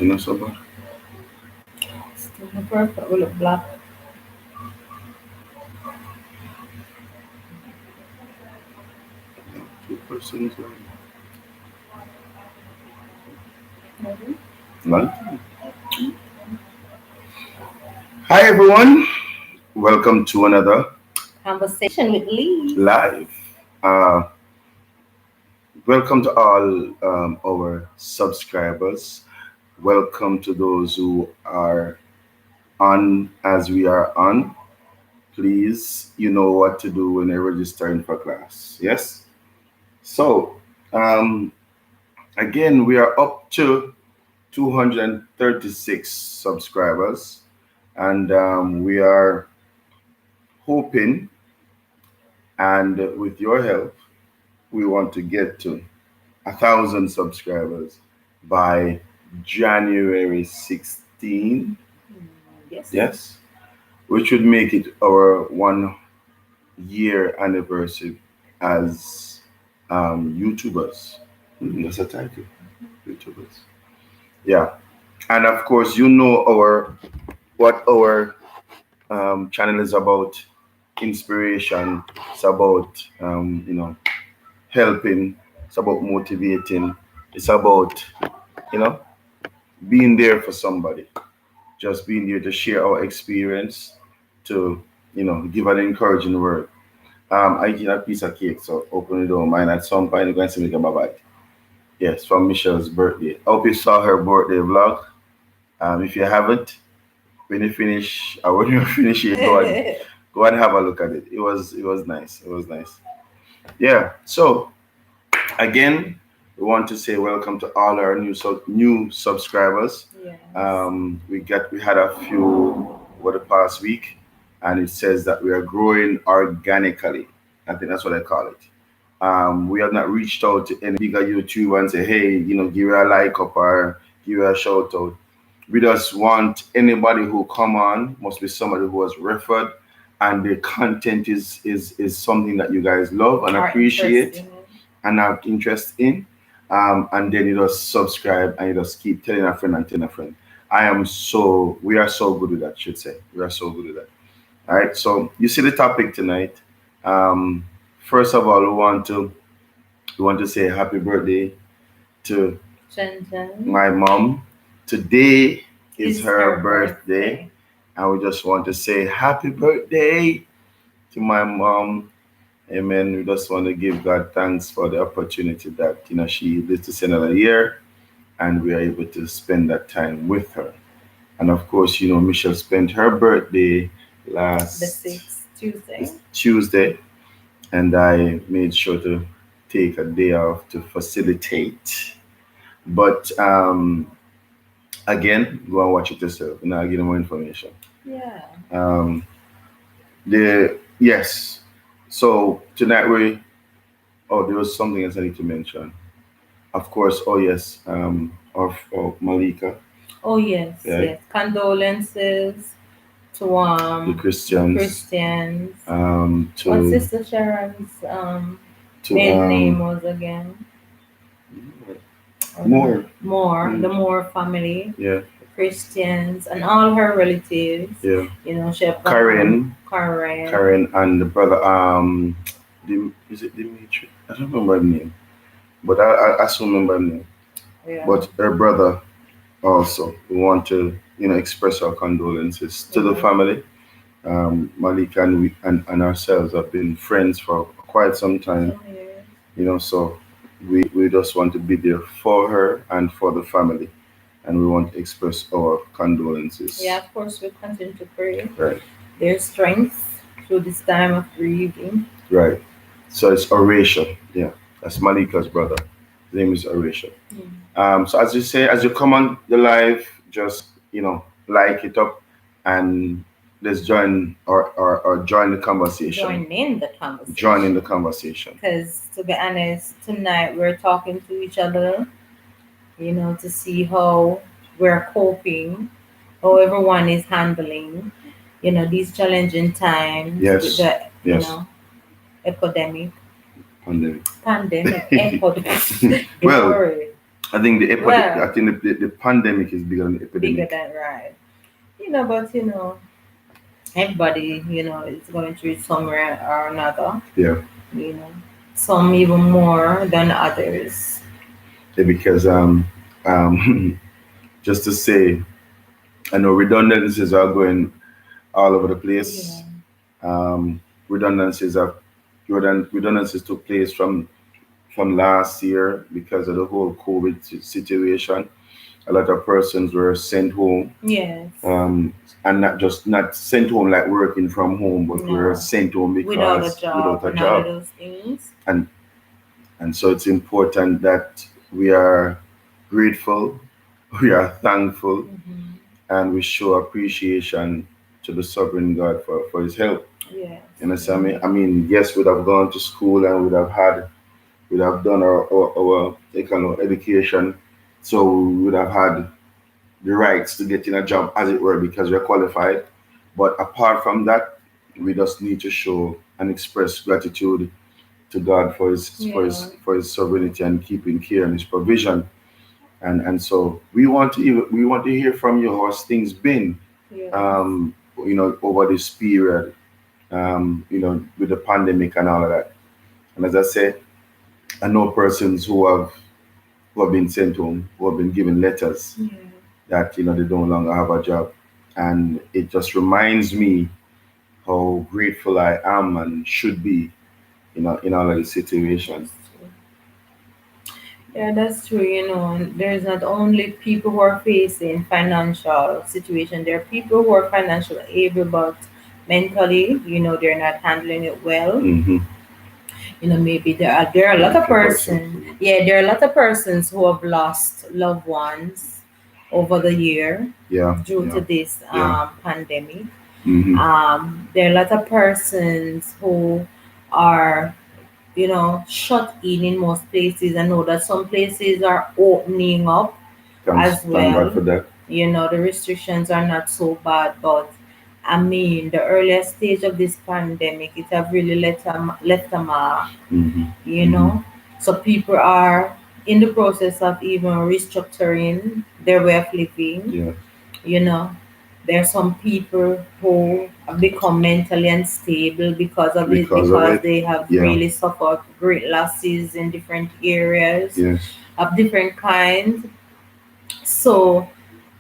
still not so bad. Still not perfect. We look black. 2%. Maybe. None. Hi everyone, welcome to another Conversation with Lee. live. Uh, Welcome to all our subscribers. Welcome to those who are on as we are on. Please, you know what to do when you're registering for class. Yes. So, um, again, we are up to 236 subscribers, and we are hoping, and with your help, we want to get to 1,000 subscribers by January 16. Mm, yes. Yes, which would make it our 1 year anniversary as YouTubers. That's a title, YouTubers. Yeah, and of course, you know our what our channel is about. Inspiration. It's about helping. It's about motivating. It's about you know being there for somebody, just being there to share our experience, to give an encouraging word. I eat a piece of cake, so open it don't mind. At some point, you're going to make a bite. Yes, from Michelle's birthday. I hope you saw her birthday vlog. If you haven't, when you finish, or when you finish it, go and have a look at it. It was nice. It was nice. Yeah. So again, we want to say welcome to all our new subscribers. Yes. We had a few over the past week, and it says that we are growing organically. I think that's what I call it. We have not reached out to any bigger YouTuber and say, hey, give her a like up or give her a shout out. We just want anybody who come on must be somebody who was referred, and the content is something that you guys love and Our interest appreciate in it. and have interest in. And then you just subscribe and you just keep telling a friend and telling a friend. We are so good with that, should say. We are so good with that. All right. So you see the topic tonight. Um, First of all, we want to say happy birthday to Jen Jen. my mom. Today is It's her her birthday, birthday. and we just want to say happy birthday to my mom. Amen. We just want to give God thanks for the opportunity that she lived to see another year, and we are able to spend that time with her. And of course, Michelle spent her birthday The last 6th Tuesday. Tuesday, and I made sure to take a day off to facilitate. But again, go and watch it yourself, and I'll give you more information. Yeah. Um, the yes. So tonight there was something else I need to mention. Of course, oh yes, of Malika, Oh yes, right? yes. Condolences to The the Christians, Christians. What to Sister Sharon's to maiden name was again? more, Moore, the mm, Moore family, yeah, the Christians, and all her relatives. yeah. She have gone Karen, Karen. Karen, and the brother, is it Dimitri? I don't remember the name, but I still remember the name. Yeah. But her brother also, we want to express our condolences to the Yeah. family. Malika and ourselves have been friends for quite some time, Some years. so we just want to be there for her and for the family, and we want to express our Yeah, condolences. of course, we continue to pray Right, their strength through this time of grieving. right. So it's Oratio. Yeah, that's Malika's brother. His name is Oratio. Mm. So as you say, as you come on the live, just like it up, and let's join or join the conversation. Join in the Join in conversation. the conversation. Because to be honest, tonight we're talking to each other, to see how we're coping, how everyone is handling, these challenging times with Yes, the, yes. epidemic, Pandemic. pandemic, epidemic. Big Well, word. I think I Well, think the pandemic is bigger than the bigger epidemic. than right. But everybody, is going through it somewhere or another. Yeah, You know, some even more than others. yeah, because just to say, I know redundancies are going all over the Yeah. place. Um, redundancies have redundancies took place from last year because of the whole COVID situation. A lot of persons were sent home, Yes. and not sent home like working from home, but were No. sent home Without a because job without a and all of job. those things. And so it's important that we are grateful, we are thankful, Hmm. and we show appreciation to the sovereign God for his help. Yes. You understand me? Hmm. I mean, yes, we'd have gone to school and we'd have done our education, so we would have had the rights to get in a job, as it were, because we're qualified. But apart from that, we just need to show and express gratitude to God for Yeah. for his sovereignty and keeping care and his provision. And so we want to hear from you how things been, Yes. over this period, with the pandemic and all of that. And as I said, I know persons who have been sent home, who have been given letters Yeah. that they no longer have a job, and it just reminds me how grateful I am and should be, in all of these That's situations. true. Yeah, that's true. And there's not only people who are facing financial situation. There are people who are financially able, but mentally, they're not handling it well. Mm-hmm. Maybe there are a lot of Thank you, person. persons. Yeah, there are a lot of persons who have lost loved ones over the year Yeah, due to yeah, this yeah. pandemic. Mm-hmm. There are a lot of persons who are shut in most places. I know that some places are opening up as Thank God well. for that. The restrictions are not so bad, but I mean, the earliest stage of this pandemic, it have really left a mark, Mm-hmm. you Mm-hmm. know. So people are in the process of even restructuring their way of living, Yeah, you know. There are some people who have become mentally unstable because of it, because of because it. they have Yeah, really suffered great losses in different areas yes. of different kinds. So,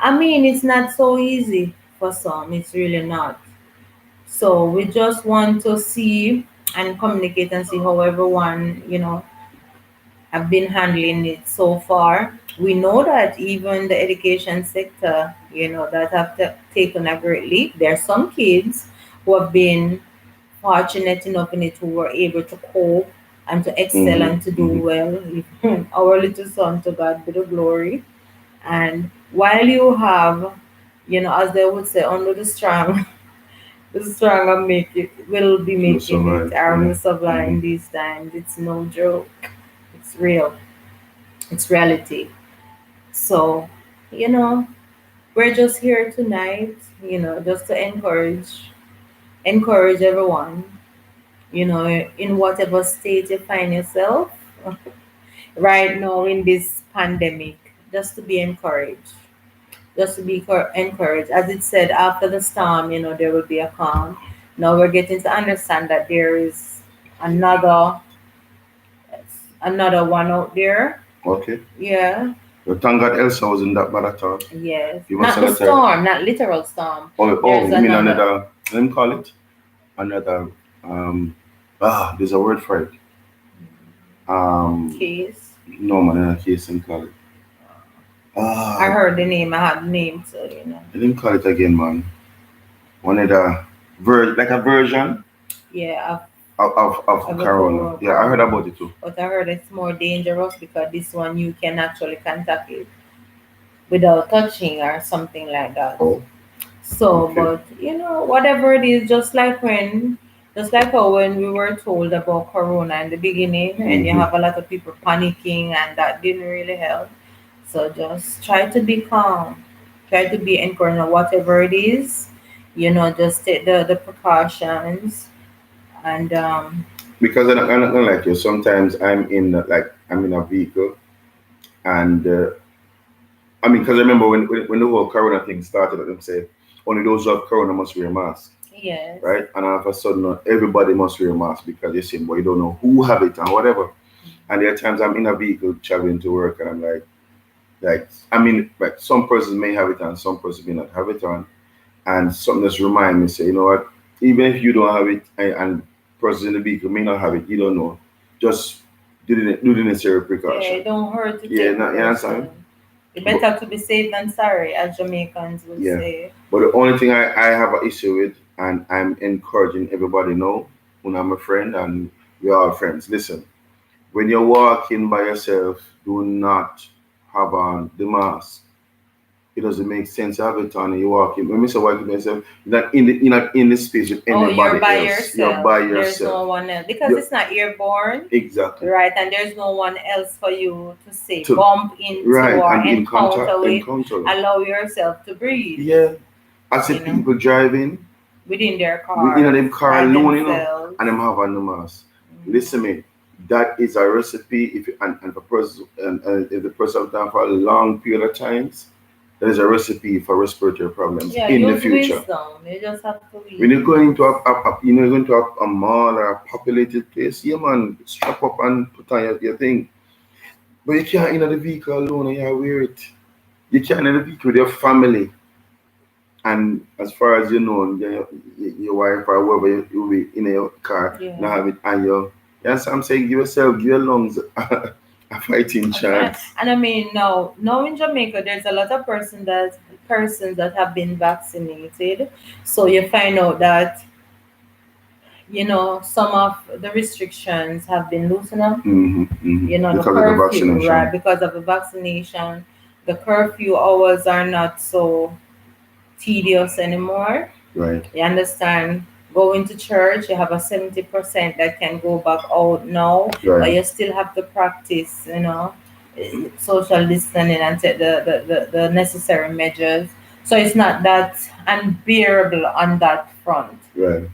I mean, it's not so easy for some. It's really not. So we just want to see and communicate and see how everyone, have been handling it so far. We know that even the education sector, that have taken a great leap. There are some kids who have been fortunate enough in it who were able to cope and to excel Mm-hmm. and to do Mm-hmm. well. Our little son, to God be the glory. And while you have, as they would say, under the strong, the stronger make it will be Will making it survive. or Yeah. will survive Mm-hmm. in these times. It's no joke. It's real. It's reality. So, you know, we're just here tonight, just to encourage everyone, in whatever state you find yourself right now in this pandemic, just to be encouraged. Just to be encouraged. As it said, after the storm, there will be a calm. Now we're getting to understand that there is another another one out there. Okay. Yeah. Well, thank God Elsa wasn't that bad at all. Yes. Give us Not a the letter. storm, not literal storm. Oh, There's you mean another another? Let me call it another. Um, there's a word for it. Um, case. no man, in a case and call it. I Ah, heard the name. I had the name, so I didn't call it again, man. One of the like a version Yeah, of of the Corona. Yeah, I heard corona. about it too. But I heard it's more dangerous because this one you can actually contact it without touching or something like that. Oh, So, okay. but whatever it is, just like how when we were told about Corona in the beginning, and you Mm-hmm. have a lot of people panicking, and that didn't really help. So just try to be calm, try to be encouraged, whatever it is, just take the precautions, and Because I'm not gonna like you. Sometimes I'm in a vehicle And I mean, because I remember when the whole corona thing started, them say only those who have corona must wear a mask, Yes. right? And all of a sudden, everybody must wear a mask because you say, boy, you don't know who have it and whatever. And there are times I'm in a vehicle traveling to work, and I'm like, I mean, like some persons may have it on, some persons may not have it on, and something just remind me, say, you know what? Even if you don't have it, and persons in the vehicle may not have it, you don't know. Just do the necessary Yeah, precaution. it don't hurt to Yeah, take not, you understand? precaution. It's But better to be safe than sorry, as Jamaicans would yeah, say. but the only thing I have an issue with, and I'm encouraging everybody know, when I'm a friend and we're all friends. Listen, when you're walking by yourself, do not have on the mask. It doesn't make sense to have it on and you walk in. When we say walking by yourself, you're not in the space with Oh, you're anybody by else. You're by yourself. There's yourself. no one else because You it's not airborne, exactly right? And there's no one else for you to say to bump into right or and be in encounter contact with. encounter. Allow yourself to breathe, Yeah, I see you know, people driving within their we in cars them car by alone, themselves. and them have on the mask. Mhm. Listen me, that is a recipe. If and for person and if the person have done for a long period of times, that is a recipe for respiratory problems Yeah, in the use future. wisdom. You just have to When you're going use. into going to a mall or a populated place, yeah man, strap up and put on your thing. But you can't in the vehicle alone and you wear it. You can't in the vehicle with your family. And as far as you know, your wife or whoever you be in your car, Yeah. now have it and you. Yes, I'm saying give yourself, give your lungs a fighting That's right. chance. And I mean, now in Jamaica, there's a lot of persons that have been vaccinated. So you find out that some of the restrictions have been loosened up. The Because of the curfew, right? vaccination. Because of the vaccination, the curfew hours are not so tedious anymore. Right, You understand? Going to church, you have a 70% that can go back out now, but right. you still have to practice, social distancing and take the necessary measures. So it's not that unbearable on that front. Right.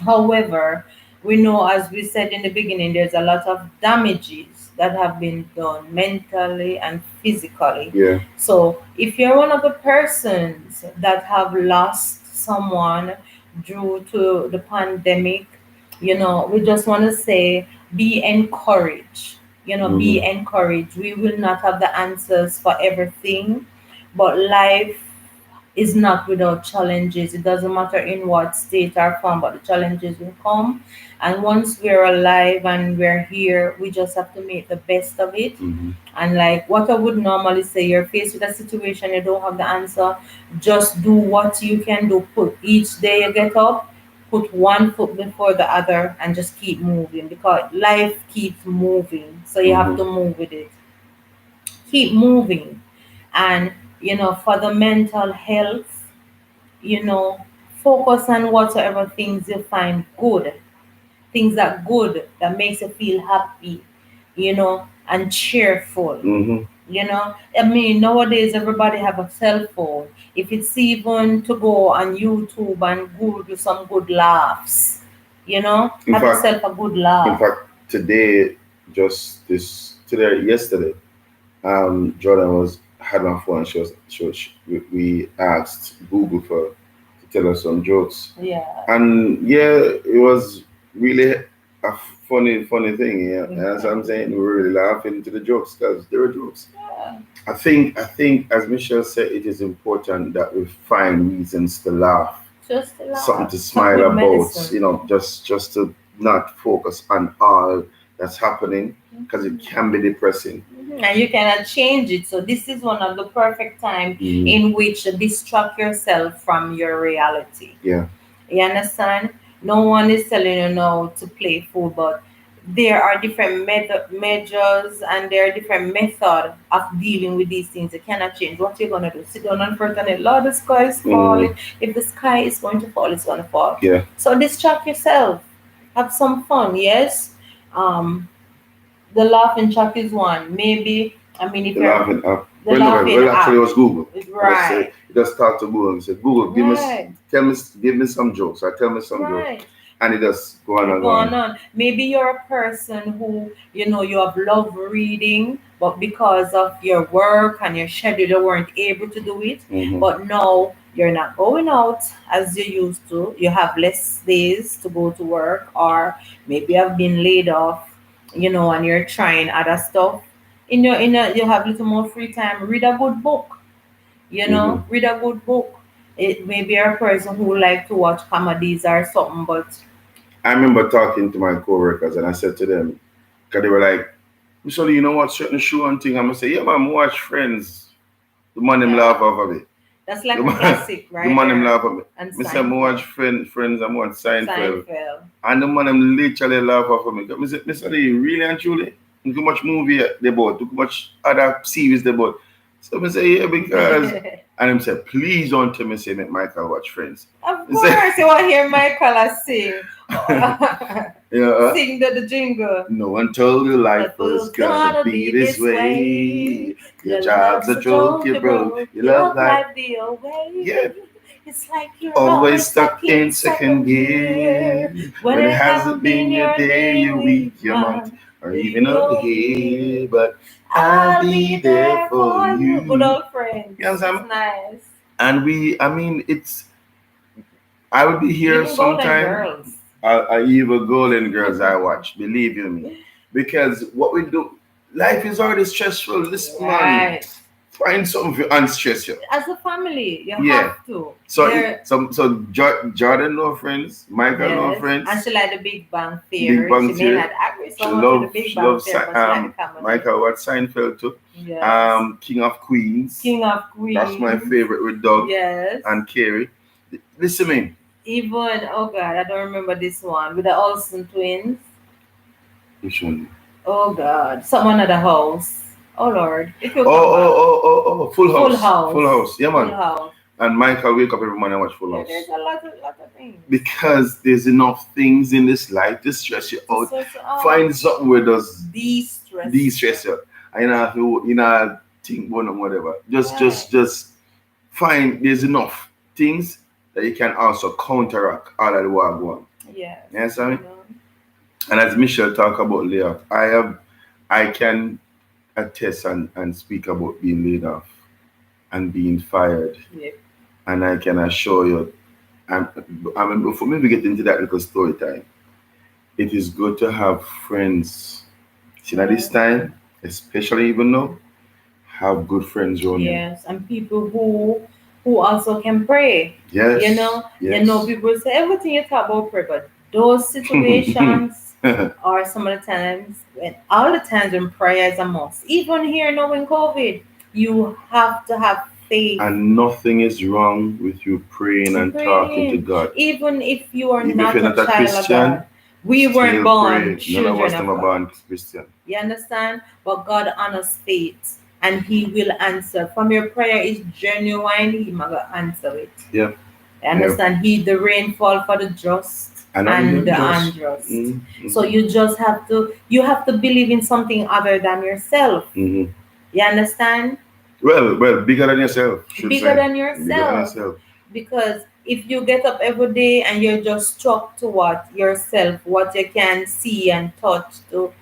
However, we know, as we said in the beginning, there's a lot of damages that have been done mentally and physically. Yeah. So, if you're one of the persons that have lost someone due to the pandemic, we just want to say be encouraged. Be Mm-hmm. encouraged. We will not have the answers for everything, but life is not without challenges. It doesn't matter in what state or form, but the challenges will come. And once we're alive and we're here, we just have to make the best of it. Mm-hmm. And like what I would normally say, you're faced with a situation, you don't have the answer, just do what you can do. Put each day you get up, put one foot before the other and just keep moving because life keeps moving. So you have Mm-hmm. to move with it. Keep moving. And for the mental health, you know, focus on whatever things you find good, things that good, that makes you feel happy, and cheerful. Mm-hmm. I mean, nowadays everybody have a cell phone. If it's even to go on YouTube and Google some good laughs, In have fact, yourself a good in laugh. fact, today, yesterday, Jordan was had my phone. We asked Google to tell us some jokes, Yeah. and yeah, it was really a funny thing. Yeah, as I'm saying, we were really laughing to the jokes because they were jokes. Yeah. I think, as Michelle said, it is important that we find reasons to laugh, Just a something laugh. to Some smile good about. medicine. Just to not focus on all that's happening because it Mhm. can be depressing. And you cannot change it. So this is one of the perfect time Mm, in which to distract yourself from your reality. yeah. You understand? No one is telling you now to play fool, but there are different measures and there are different method of dealing with these things. You cannot change. What you're gonna do? Sit down and pray and say, Lord, the sky is Mm, falling. If the sky is going to fall, it's gonna fall. yeah. So distract yourself. Have some fun. Yes. Um, the laughing track is one. Maybe, I mean, if The you're laughing app. the Well, laughing actually, it app, was Google. I just say, right, you just talk to Google and say, Google, right, give me some jokes. Or tell me some jokes. right. and it just go on You're and go going on. on. Maybe you're a person who, you have love reading, but because of your work and your schedule, you weren't able to do it. Hmm. But now you're not going out as you used to. You have less days to go to work, or maybe you have been laid off, and you're trying other stuff. You have little more free time. Read a good book. Hmm. Read a good book. It maybe you're a person who like to watch comedies or something, but I remember talking to my coworkers and I said to them, because they were like, "So you know what certain show and thing?" I'm gonna say, "Yeah, man, watch Friends." The man them laugh yeah. off of it. That's The like a man, classic the right man them there. laugh at me. And Me say I watch Seinfeld. Friends, I watch Seinfeld. Seinfeld. And the man them literally laugh off of me. Me say, really and truly? Too much movie they bought, too much other series they bought. So me say, yeah, because and him say, please don't tell me say make Michael watch Friends. Of Me say, course, you want to hear Michael sing. yeah, Sing the jingle. no one told you life Life was was gonna gonna be be this this way. way. Your Your job's love's a a joke, joke, you you broke. broke. Your Your love love life, might be yeah, away. It's like you're always always stuck stuck in in second second gear. gear. When When it it hasn't haven't been been your your day, day, your week, week, your month, month, or even a your year. year. But I'll I'll be be there there for for you. Good you. old friends. You It's understand? nice. And I mean, I will be here Even Golden sometime. Girls. I even Golden Girls I watch, believe you me. Because what we do, life is already stressful. Listen, man, Right. find something to unstress you. As a family, you Yeah. have to. So There, Jordan no friends, Michael no yes. And friends, she like the Big Bang Big Theory. Bang She may Theory. not agree so much with the Big She Bang loves Theory, but she like the comedy. Michael Watt Seinfeld too. Yes. King of Queens. King of That's my Queens. favorite with Doug Yes. and Carrie. Listen me. Even, oh God, I don't remember this one with the Olsen twins. Which one? Oh God, someone at the house. Oh Lord, it will Oh, come back. Full Full House. House. Full House. Yeah, Full man. House. And Michael wake up every morning and watch Full Yeah, House. there's a lot of things Because there's enough things in this life to stress you to out. stress you out. Find something where does De-stress de-stress you. I know think about them, whatever. you. Right. Just find there's enough things that you can also counteract all of the war going. Yes. You understand me? And as Michelle talk about layoff, I can attest and speak about being laid off and being fired. Yeah. And I can assure you, and I mean, before we get into that little story time, it is good to have friends. See, at this Yes. time, especially even now, have good friends around you. Yes. And people who also can pray. Yes, yes. People say everything you talk about pray, but those situations are some of the times when all the times when prayer is a must. Even here now in COVID, you have to have faith And nothing is wrong with you praying and and talking to praying. God. Even if you are Even if not you're a not a child of Christian, God. We weren't still born pray. None of us children never of God. born Christian. You understand? But God honors faith and He will answer. From your prayer is genuine, He might answer it. Yeah, You yeah. understand? He the rainfall for the just And not and even the just. unjust. So Mm-hmm. you have to believe in something other than yourself. Mm-hmm. You understand? Well, bigger than yourself, should Bigger say. than Bigger than yourself. yourself. Because if you get up every day and you're just stuck to what yourself, what you can see and touch to,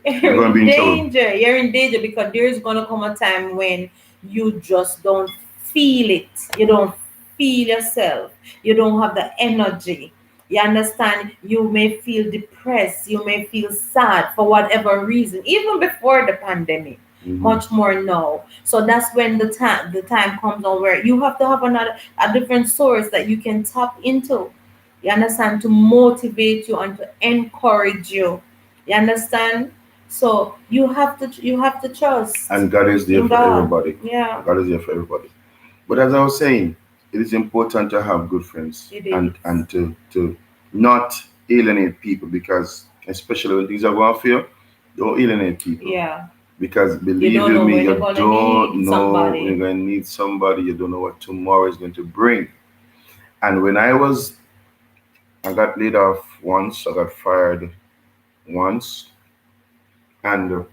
You're you're gonna be in in trouble. danger. You're in danger because there's gonna come a time when you just don't feel it. You don't feel yourself. You don't have the energy. You understand? You may feel depressed. You may feel sad for whatever reason, even before the pandemic. Mm-hmm. Much more now. So that's when the time comes on where you have to have a different source that you can tap into. You understand? To motivate you and to encourage you. You understand? So you have to trust And God is there in for God. everybody. Yeah, God is there for everybody. But as I was saying, it is important to have good friends it is. and to not alienate people because especially when things are going for you, don't alienate people. Yeah. Because You believe don't you know me, when you're you gonna don't need know when you're somebody. gonna need somebody, you don't know what tomorrow is going to bring. And when I got laid off once, I got fired once, and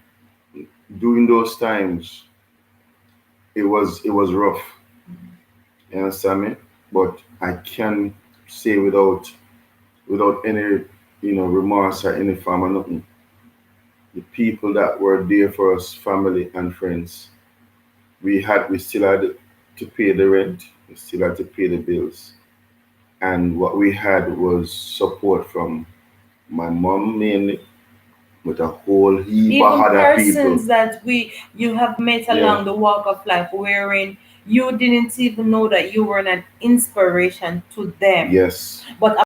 during those times it was rough. You understand me? But I can say without without any, remorse or any form of nothing. The people that were there for us, family and friends, we still had to pay the rent, we still had to pay the bills, and what we had was support from my mom mainly, with a whole heap of Even other people. persons that we you have met Yeah. along the walk of life, wherein you didn't even know that you were an inspiration to them, Yes. but